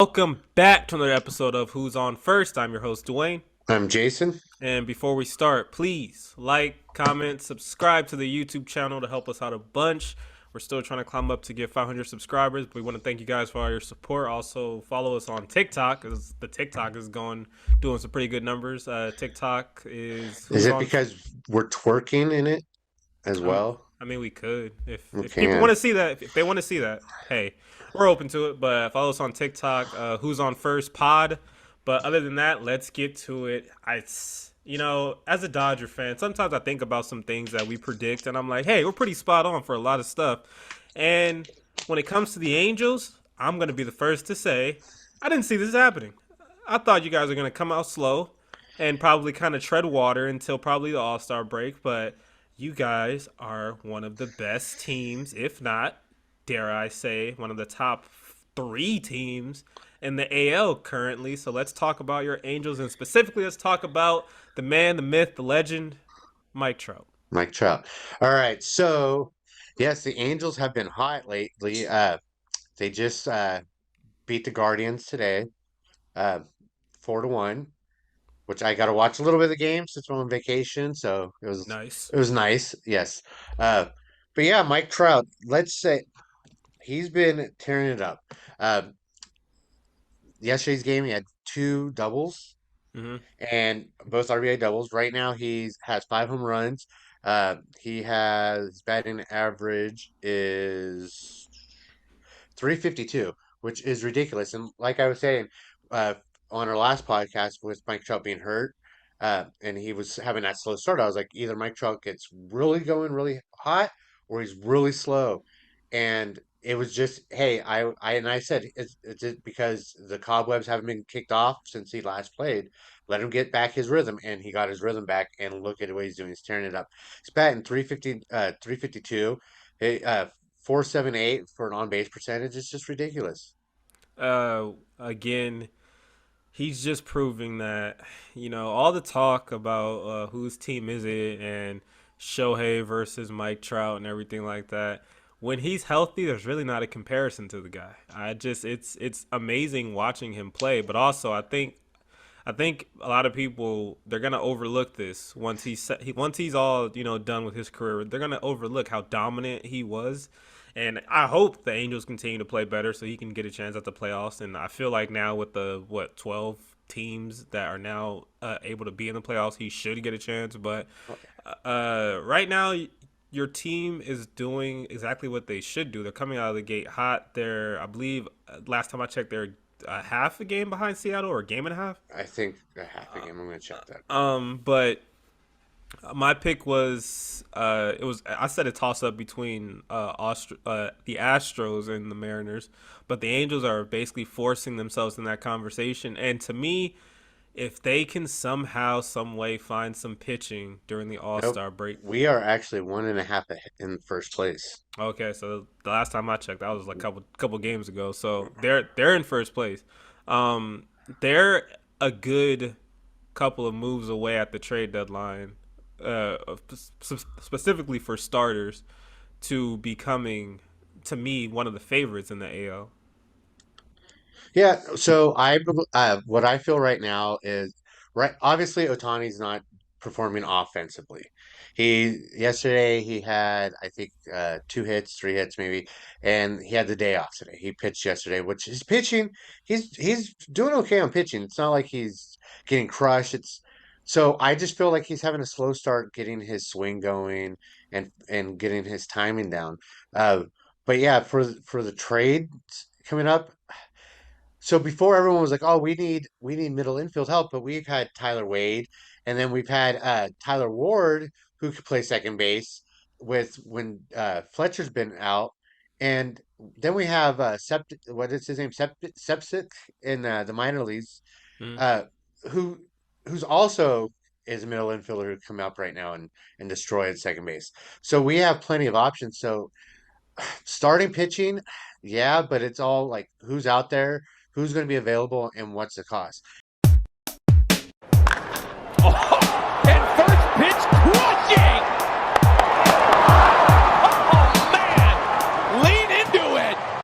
Welcome back to another episode of Who's On First. I'm your host, Dwayne. I'm Jason. And before we start, please like, comment, subscribe to the YouTube channel to help us out a bunch. We're still trying to climb up to get 500 subscribers. We want to thank you guys for all your support. Also, follow us on TikTok because the TikTok is doing some pretty good numbers. TikTok is Is Who's it On. because we're twerking in it as Um, well? I mean, we could We if people want can. to see that. If they want to see that, hey, we're open to it. But follow us on TikTok. Who's on first pod. But other than that, let's get to it. As a Dodger fan, sometimes I think about some things that we predict, and I'm like, hey, we're pretty spot on for a lot of stuff. And when it comes to the Angels, I'm gonna be the first to say I didn't see this happening. I thought you guys are gonna come out slow and probably kind of tread water until probably the All Star break, but you guys are one of the best teams, if not, dare I say, one of the top three teams in the AL currently. So let's talk about your Angels, and specifically, let's talk about the man, the myth, the legend, Mike Trout. Mike Trout. All right. So, yes, the Angels have been hot lately. They just beat the Guardians today, uh, 4-1, which I got to watch a little bit of the game since I'm on vacation. So Nice. it was nice. Yes. Uh, but yeah, Mike Trout. Let's say he's been tearing it up. Uh, Yesterday's game, he had two doubles Mm-hmm. and both RBI doubles. Right now, he has 5 home runs. He has batting average is 352, which is ridiculous. And like I was saying, uh, on our last podcast with Mike Trout being hurt, and he was having that slow start, I was like, either Mike Trout gets really going really hot or he's really slow. And it was just, hey, I said it's just because the cobwebs haven't been kicked off since he last played. Let him get back his rhythm, and he got his rhythm back. And look at what he's doing; he's tearing it up. He's batting 352. Hey, 478 for an on base percentage is just ridiculous. Again, he's just proving that all the talk about whose team is it and Shohei versus Mike Trout and everything like that. When he's healthy, there's really not a comparison to the guy. It's amazing watching him play, but also I think a lot of people they're gonna overlook this once he's all done with his career. They're gonna overlook how dominant he was, and I hope the Angels continue to play better so he can get a chance at the playoffs. And I feel like now with the 12 teams that are now able to be in the playoffs, he should get a chance. But right now, your team is doing exactly what they should do. They're coming out of the gate hot. I believe, last time I checked, they're a half a game behind Seattle or a game and a half. I think a half a game. I'm going to check that. But my pick was I said a toss up between the Astros and the Mariners, but the Angels are basically forcing themselves in that conversation. And to me, if they can somehow, some way find some pitching during the All Nope. Star break. We are actually 1.5 in first place. Okay, so the last time I checked, that was like couple games ago. So they're in first place. Um, they're a good couple of moves away at the trade deadline, uh, specifically for starters, to becoming, to me, one of the favorites in the AL. Yeah, so what I feel right now is right. Obviously, Otani's not performing offensively. Yesterday he had I think 2 hits, 3 hits maybe, and he had the day off today. He pitched yesterday, which is pitching. He's doing okay on pitching. It's not like he's getting crushed. It's so I just feel like he's having a slow start getting his swing going and getting his timing down. Uh, but yeah, for the trade coming up. So before everyone was like, "Oh, we need middle infield help," but we've had Tyler Wade, and then we've had Tyler Ward who could play second base with when Fletcher's been out, and then we have what is his name, Sepsic in the minor leagues, Mm. uh, who who's also is a middle infielder who come up right now and destroy at second base. So we have plenty of options. So starting pitching, yeah, but it's all like who's out there, who's going to be available, and what's the cost.